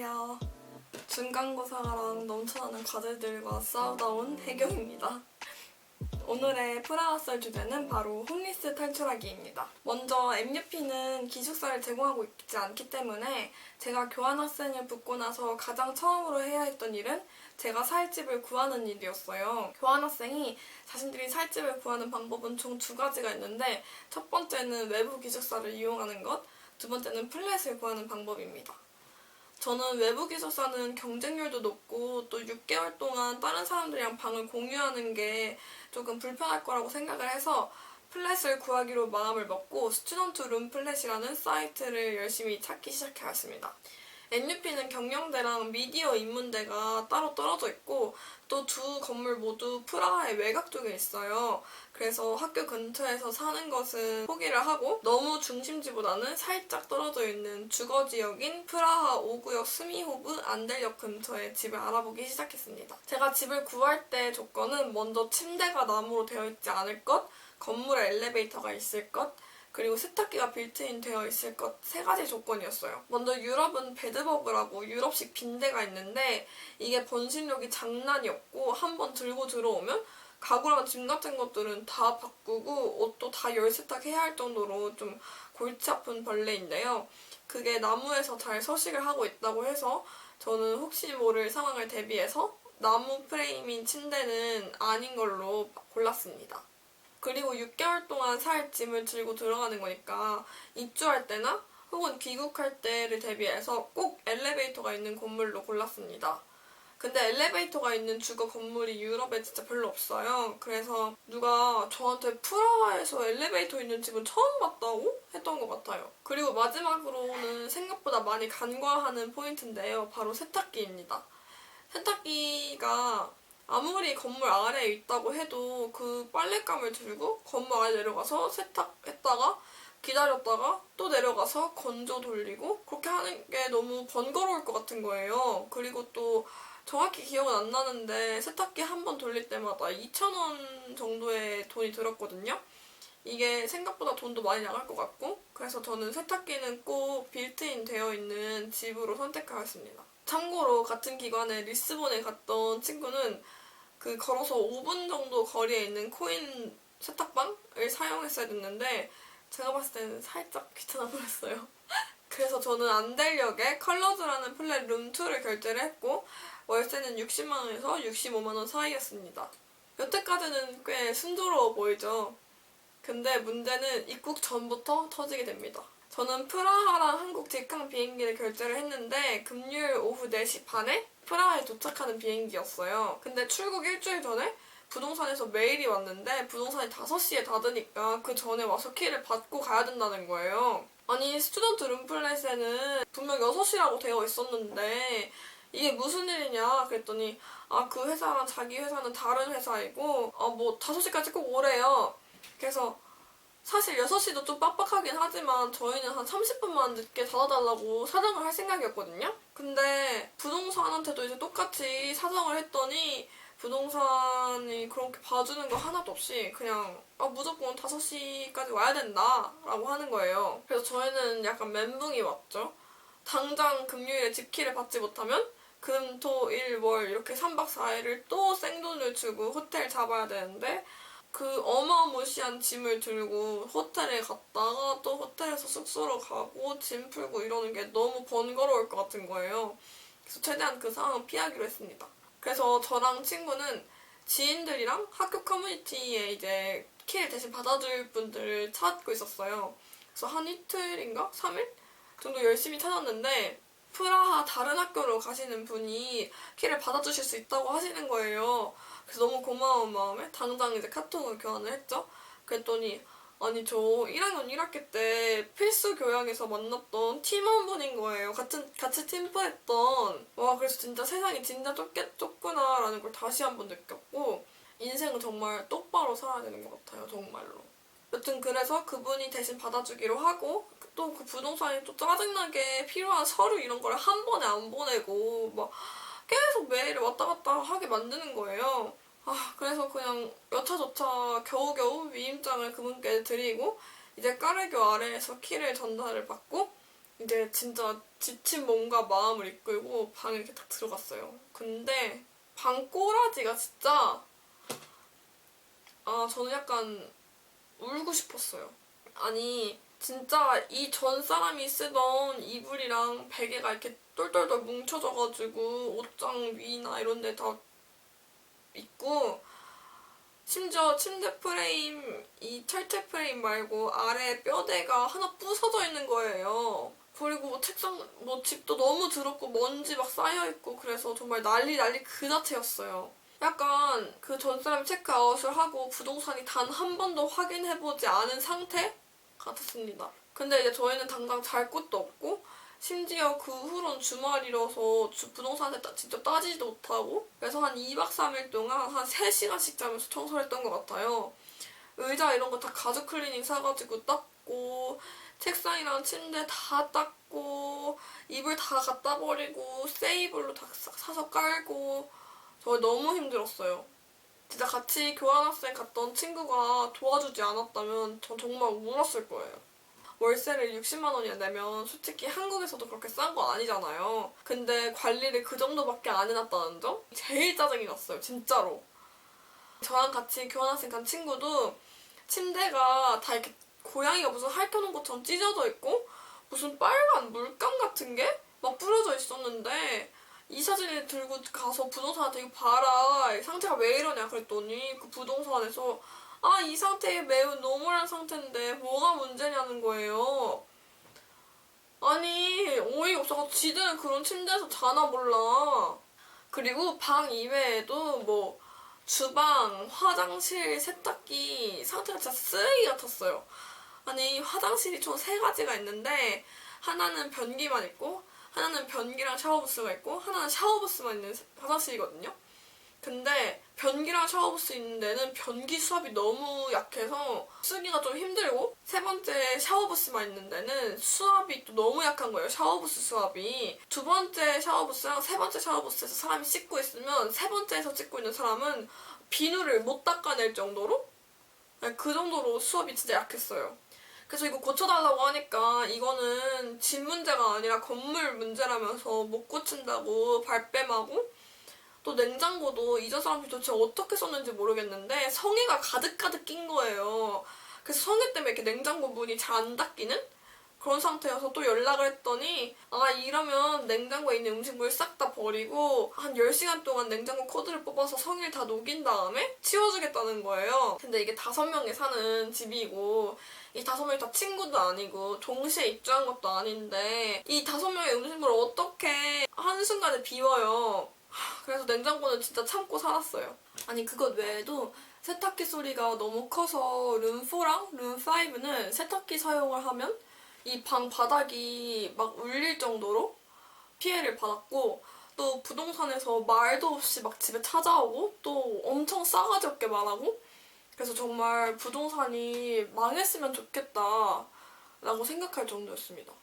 안녕하세요. 중간고사랑 넘쳐나는 과제들과 싸우다 온 혜경입니다. 오늘의 프라하썰 주제는 바로 홈리스 탈출하기입니다. 먼저 MUP는 기숙사를 제공하고 있지 않기 때문에 제가 교환학생을 붙고 나서 가장 처음으로 해야 했던 일은 제가 살 집을 구하는 일이었어요. 교환학생이 자신들이 살 집을 구하는 방법은 총 두 가지가 있는데 첫 번째는 외부 기숙사를 이용하는 것, 두 번째는 플랫을 구하는 방법입니다. 저는 외부 기숙사는 경쟁률도 높고 또 6개월 동안 다른 사람들이랑 방을 공유하는 게 조금 불편할 거라고 생각을 해서 플랫을 구하기로 마음을 먹고 스튜던트 룸 플랫이라는 사이트를 열심히 찾기 시작해왔습니다. NUP는 경영대랑 미디어 인문대가 따로 떨어져 있고 또 두 건물 모두 프라하의 외곽 쪽에 있어요. 그래서 학교 근처에서 사는 것은 포기를 하고 너무 중심지보다는 살짝 떨어져 있는 주거지역인 프라하 5구역 스미호브 안델역 근처에 집을 알아보기 시작했습니다. 제가 집을 구할 때 조건은 먼저 침대가 나무로 되어 있지 않을 것, 건물에 엘리베이터가 있을 것, 그리고 세탁기가 빌트인 되어 있을 것 세 가지 조건이었어요. 먼저 유럽은 베드버그라고 유럽식 빈대가 있는데 이게 번식력이 장난이 없고 한번 들고 들어오면 가구랑 짐 같은 것들은 다 바꾸고 옷도 다 열세탁해야 할 정도로 좀 골치 아픈 벌레인데요. 그게 나무에서 잘 서식을 하고 있다고 해서 저는 혹시 모를 상황을 대비해서 나무 프레임인 침대는 아닌 걸로 골랐습니다. 그리고 6개월 동안 살 짐을 들고 들어가는 거니까 입주할 때나 혹은 귀국할 때를 대비해서 꼭 엘리베이터가 있는 건물로 골랐습니다. 근데 엘리베이터가 있는 주거 건물이 유럽에 진짜 별로 없어요. 그래서 누가 저한테 프라하에서 엘리베이터 있는 집은 처음 봤다고 했던 것 같아요. 그리고 마지막으로는 생각보다 많이 간과하는 포인트인데요. 바로 세탁기입니다. 세탁기가 아무리 건물 아래에 있다고 해도 그 빨랫감을 들고 건물 아래 내려가서 세탁했다가 기다렸다가 또 내려가서 건조 돌리고 그렇게 하는 게 너무 번거로울 것 같은 거예요. 그리고 또 정확히 기억은 안 나는데 세탁기 한 번 돌릴 때마다 2,000원 정도의 돈이 들었거든요. 이게 생각보다 돈도 많이 나갈 것 같고 그래서 저는 세탁기는 꼭 빌트인 되어 있는 집으로 선택하였습니다. 참고로 같은 기간에 리스본에 갔던 친구는 그 걸어서 5분 정도 거리에 있는 코인 세탁방을 사용했어야 됐는데 제가 봤을 때는 살짝 귀찮아 보였어요. 그래서 저는 안델역에 컬러즈라는 플랫 룸2를 결제를 했고 월세는 60만 원에서 65만 원 사이였습니다. 여태까지는 꽤 순조로워 보이죠? 근데 문제는 입국 전부터 터지게 됩니다. 저는 프라하랑 한국 직항 비행기를 결제를 했는데 금요일 오후 4시 반에 프라하에 도착하는 비행기였어요. 근데 출국 일주일 전에 부동산에서 메일이 왔는데 부동산이 5시에 닫으니까 그 전에 와서 키를 받고 가야 된다는 거예요. 아니 스튜던트 룸플랫에는 분명 6시라고 되어 있었는데 이게 무슨 일이냐 그랬더니 그 회사랑 자기 회사는 다른 회사이고 뭐 5시까지 꼭 오래요. 그래서 사실 6시도 좀 빡빡하긴 하지만 저희는 한 30분만 늦게 닫아달라고 사정을 할 생각이었거든요. 근데 부동산한테도 이제 똑같이 사정을 했더니 부동산이 그렇게 봐주는 거 하나도 없이 그냥 무조건 5시까지 와야 된다 라고 하는 거예요. 그래서 저희는 약간 멘붕이 왔죠. 당장 금요일에 집키를 받지 못하면 금, 토, 일, 월 이렇게 3박 4일을 또 생돈을 주고 호텔 잡아야 되는데 그 어마무시한 짐을 들고 호텔에 갔다가 또 호텔에서 숙소로 가고 짐 풀고 이러는 게 너무 번거로울 것 같은 거예요. 그래서 최대한 그 상황을 피하기로 했습니다. 그래서 저랑 친구는 지인들이랑 학교 커뮤니티에 이제 키를 대신 받아줄 분들을 찾고 있었어요. 그래서 한 이틀인가? 3일? 정도 열심히 찾았는데 프라하 다른 학교로 가시는 분이 키를 받아주실 수 있다고 하시는 거예요. 그래서 너무 고마운 마음에 당장 이제 카톡을 교환을 했죠. 그랬더니 아니 저 1학년 1학기 때 필수 교양에서 만났던 팀원분인 거예요. 같이 팀플했던. 와 그래서 진짜 세상이 진짜 좁구나라는 걸 다시 한번 느꼈고 인생은 정말 똑바로 살아야 되는 것 같아요. 정말로. 여튼 그래서 그분이 대신 받아주기로 하고 또 그 부동산이 또 짜증나게 필요한 서류 이런 걸 한 번에 안 보내고 막 계속 메일을 왔다 갔다 하게 만드는 거예요. 그래서 그냥 여차저차 겨우겨우 위임장을 그분께 드리고 이제 까르교 아래에서 키를 전달을 받고 이제 진짜 지친 몸과 마음을 이끌고 방에 이렇게 딱 들어갔어요. 근데 방 꼬라지가 진짜 저는 약간 울고 싶었어요. 아니 진짜 이 전 사람이 쓰던 이불이랑 베개가 이렇게 똘똘똘 뭉쳐져가지고 옷장 위나 이런 데 다 있고, 심지어 침대 프레임, 이 철제 프레임 말고 아래 뼈대가 하나 부서져 있는 거예요. 그리고 뭐 책상, 뭐 집도 너무 더럽고 먼지 막 쌓여있고 그래서 정말 난리 그 자체였어요. 약간 그 전 사람이 체크아웃을 하고 부동산이 단 한 번도 확인해보지 않은 상태 같았습니다. 근데 이제 저희는 당장 잘 곳도 없고, 심지어 그 후론 주말이라서 부동산에 직접 따지지도 못하고, 그래서 한 2박 3일 동안 한 3시간씩 자면서 청소를 했던 것 같아요. 의자 이런 거 다 가죽 클리닝 사가지고 닦고, 책상이랑 침대 다 닦고, 이불 다 갖다 버리고, 새 이불로 다 사서 깔고, 저 너무 힘들었어요. 진짜 같이 교환학생 갔던 친구가 도와주지 않았다면 전 정말 울었을 거예요. 월세를 60만 원이나 내면 솔직히 한국에서도 그렇게 싼 거 아니잖아요. 근데 관리를 그 정도밖에 안 해놨다는 점? 제일 짜증이 났어요, 진짜로. 저랑 같이 교환학생 간 친구도 침대가 다 이렇게 고양이가 무슨 핥혀놓은 것처럼 찢어져 있고 무슨 빨간 물감 같은 게 막 뿌려져 있었는데, 이 사진을 들고 가서 부동산한테 이거 봐라, 상태가 왜 이러냐 그랬더니 그 부동산에서 이 상태에 매우 노멀한 상태인데 뭐가 문제냐는 거예요. 아니 어이가 없어서 지들은 그런 침대에서 자나 몰라. 그리고 방 이외에도 뭐 주방, 화장실, 세탁기 상태가 진짜 쓰레기 같았어요. 아니 화장실이 총 3가지가 있는데 하나는 변기만 있고, 하나는 변기랑 샤워부스가 있고, 하나는 샤워부스만 있는 화장실이거든요. 근데 변기랑 샤워부스 있는 데는 변기 수압이 너무 약해서 쓰기가 좀 힘들고, 3번째 샤워부스만 있는 데는 수압이 또 너무 약한 거예요. 샤워부스 수압이. 2번째 샤워부스랑 3번째 샤워부스에서 사람이 씻고 있으면 3번째에서 씻고 있는 사람은 비누를 못 닦아낼 정도로, 그 정도로 수압이 진짜 약했어요. 그래서 이거 고쳐달라고 하니까 이거는 집 문제가 아니라 건물 문제라면서 못 고친다고 발뺌하고, 또 냉장고도 이전 사람들이 도대체 어떻게 썼는지 모르겠는데 성에가 가득가득 낀 거예요. 그래서 성에 때문에 이렇게 냉장고 문이 잘 안 닫히는 그런 상태여서 또 연락을 했더니 이러면 냉장고에 있는 음식물 싹 다 버리고 한 10시간 동안 냉장고 코드를 뽑아서 성을 다 녹인 다음에 치워주겠다는 거예요. 근데 이게 5명이 사는 집이고 이 5명이 다 친구도 아니고 동시에 입주한 것도 아닌데 이 5명의 음식물을 어떻게 한순간에 비워요. 그래서 냉장고는 진짜 참고 살았어요. 아니 그것 외에도 세탁기 소리가 너무 커서 룸4랑 룸5는 세탁기 사용을 하면 이 방 바닥이 막 울릴 정도로 피해를 받았고, 또 부동산에서 말도 없이 막 집에 찾아오고 또 엄청 싸가지 없게 말하고, 그래서 정말 부동산이 망했으면 좋겠다 라고 생각할 정도였습니다.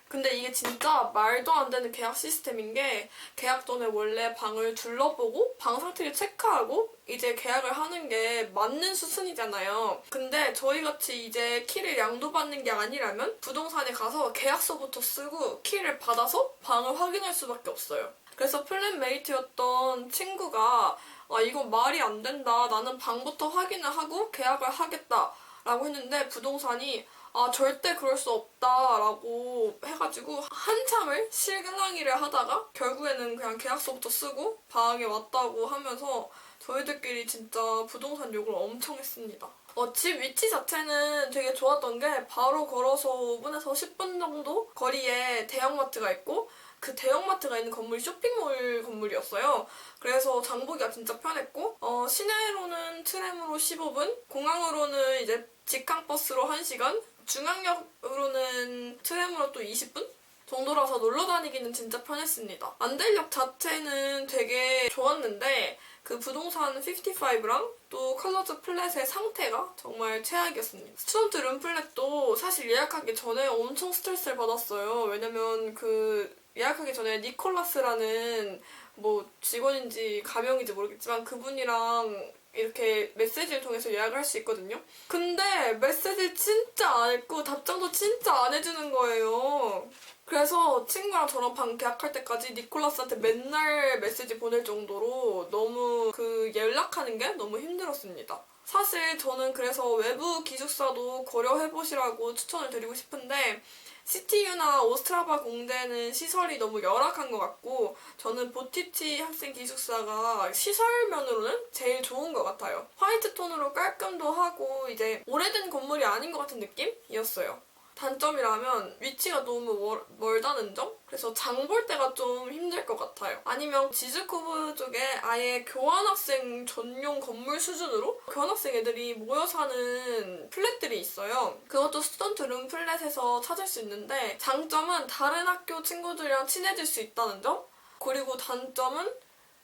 근데 이게 진짜 말도 안 되는 계약 시스템인 게, 계약 전에 원래 방을 둘러보고 방 상태를 체크하고 이제 계약을 하는 게 맞는 수순이잖아요. 근데 저희같이 이제 키를 양도받는 게 아니라면 부동산에 가서 계약서부터 쓰고 키를 받아서 방을 확인할 수밖에 없어요. 그래서 플랫메이트였던 친구가 이건 말이 안 된다, 나는 방부터 확인을 하고 계약을 하겠다 라고 했는데, 부동산이 절대 그럴 수 없다라고 해가지고 한참을 실랑이를 하다가 결국에는 그냥 계약서부터 쓰고 방에 왔다고 하면서 저희들끼리 진짜 부동산 욕을 엄청 했습니다. 집 위치 자체는 되게 좋았던 게, 바로 걸어서 5분에서 10분 정도 거리에 대형마트가 있고, 그 대형마트가 있는 건물이 쇼핑몰 건물이었어요. 그래서 장보기가 진짜 편했고, 시내로는 트램으로 15분, 공항으로는 이제 직항버스로 1시간, 중앙역으로는 트램으로 또 20분? 정도라서 놀러 다니기는 진짜 편했습니다. 안델역 자체는 되게 좋았는데 그 부동산 55랑 또 컬러즈 플랫의 상태가 정말 최악이었습니다. 스튜던트 룸플랫도 사실 예약하기 전에 엄청 스트레스를 받았어요. 왜냐면 그 예약하기 전에 니콜라스라는 뭐 직원인지 가명인지 모르겠지만 그분이랑 이렇게 메시지를 통해서 예약을 할 수 있거든요. 근데 메시지를 진짜 안 했고 답장도 진짜 안 해주는 거예요. 그래서 친구랑 저랑 방 계약할 때까지 니콜라스한테 맨날 메시지 보낼 정도로 너무 연락하는 게 너무 힘들었습니다. 사실 저는 그래서 외부 기숙사도 고려해보시라고 추천을 드리고 싶은데 CTU나 오스트라바 공대는 시설이 너무 열악한 것 같고 저는 보티치 학생 기숙사가 시설면으로는 제일 좋은 것 같아요. 화이트 톤으로 깔끔도 하고 이제 오래된 건물이 아닌 것 같은 느낌이었어요. 단점이라면 위치가 너무 멀다는 점? 그래서 장 볼 때가 좀 힘들 것 같아요. 아니면 지즈쿠브 쪽에 아예 교환학생 전용 건물 수준으로 교환학생 애들이 모여 사는 플랫들이 있어요. 그것도 스튜던트 룸 플랫에서 찾을 수 있는데 장점은 다른 학교 친구들이랑 친해질 수 있다는 점? 그리고 단점은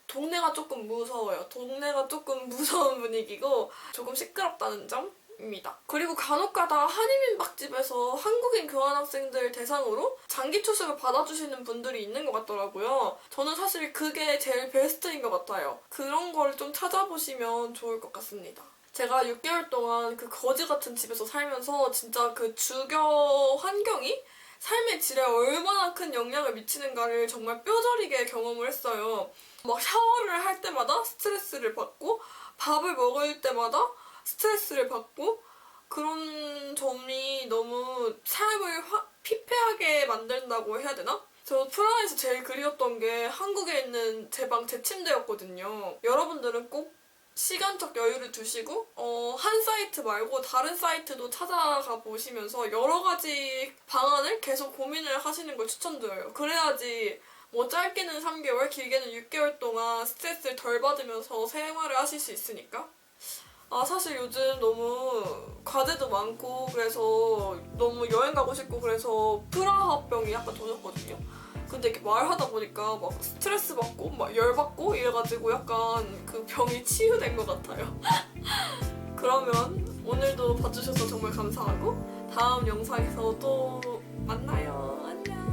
동네가 조금 무서워요. 동네가 조금 무서운 분위기고 조금 시끄럽다는 점? 입니다. 그리고 간혹가다 한인민박집에서 한국인 교환학생들 대상으로 장기 투숙을 받아주시는 분들이 있는 것 같더라고요. 저는 사실 그게 제일 베스트인 것 같아요. 그런 걸 좀 찾아보시면 좋을 것 같습니다. 제가 6개월 동안 그 거지 같은 집에서 살면서 진짜 그 주거 환경이 삶의 질에 얼마나 큰 영향을 미치는가를 정말 뼈저리게 경험을 했어요. 막 샤워를 할 때마다 스트레스를 받고 밥을 먹을 때마다 스트레스를 받고 그런 점이 너무 삶을 피폐하게 만든다고 해야 되나? 저 프라하에서 제일 그리웠던 게 한국에 있는 제 방 제 침대였거든요. 여러분들은 꼭 시간적 여유를 두시고 한 사이트 말고 다른 사이트도 찾아가 보시면서 여러 가지 방안을 계속 고민을 하시는 걸 추천드려요. 그래야지 뭐 짧게는 3개월, 길게는 6개월 동안 스트레스를 덜 받으면서 생활을 하실 수 있으니까. 사실 요즘 너무 과제도 많고 그래서 너무 여행 가고 싶고 그래서 프라하병이 약간 도졌거든요. 근데 이렇게 말하다 보니까 막 스트레스 받고 막 열 받고 이래가지고 약간 그 병이 치유된 것 같아요. 그러면 오늘도 봐주셔서 정말 감사하고 다음 영상에서 또 만나요. 안녕.